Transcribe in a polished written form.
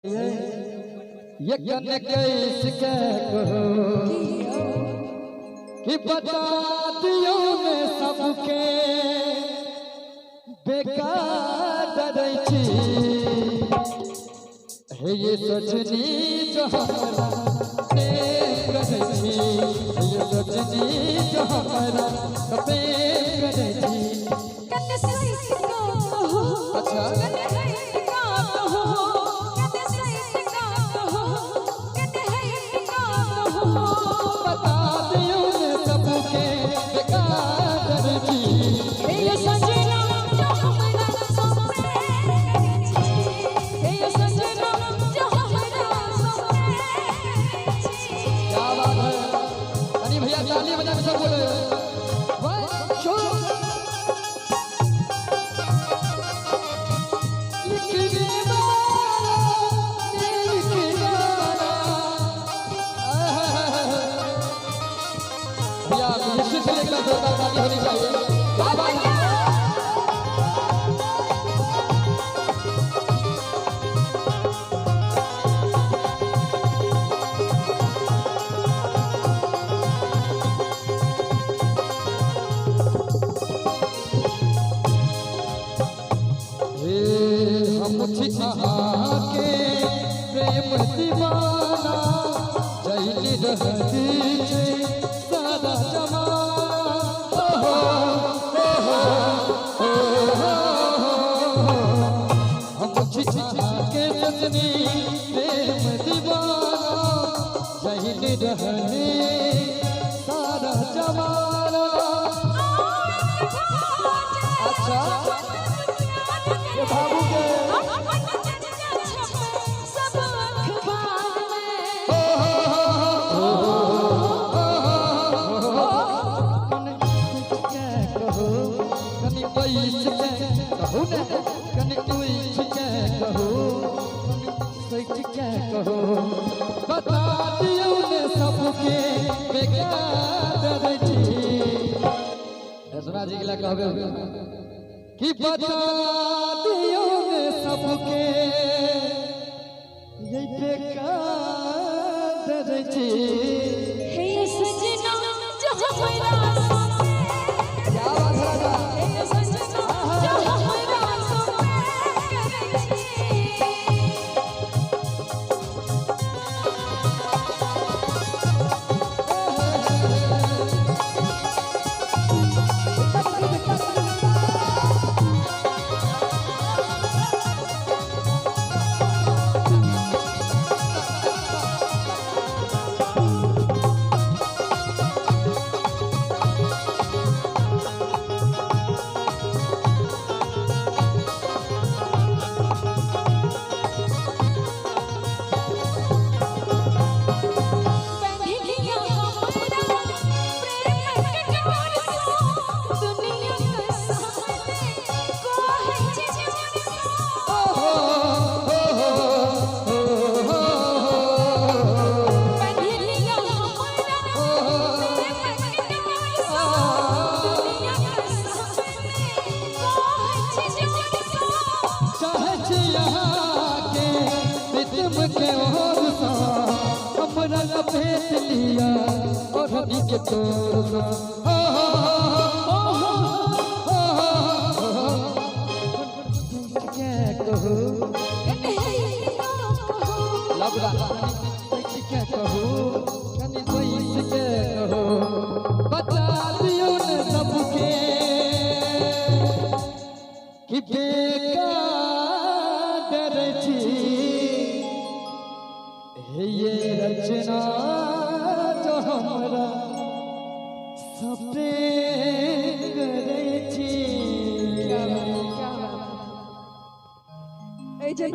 ये कने कैसे कहो कि बता दियो मैं सबके बेकार डरै छी हे ये सजनी जो हमरा प्रेम करै छी ये सजनी जो हमरा प्रेम करै छी कने सही कहो अच्छा होनी चाहिए हम के प्रेम दीवाना जैली रहती सारा जमाना हम के सजनी प्रेम दीवाना जैली रहती सारा जमाना अच्छा बाबू के बता दियो ने सबके बेकार छी जी के कहबे कि बता दियो ने सबके ये बेकार छी हे सजना जो हमरा क्या बात है राजा हे सजना जो हमरा भेज लिया और हनी के तोरना क्या कहो लबला क्या कहो कनी कोई क्या कहो बता दियो ने सबके कि बेकार डरै छी ये रचना जो हमरा सपने करे छी क्या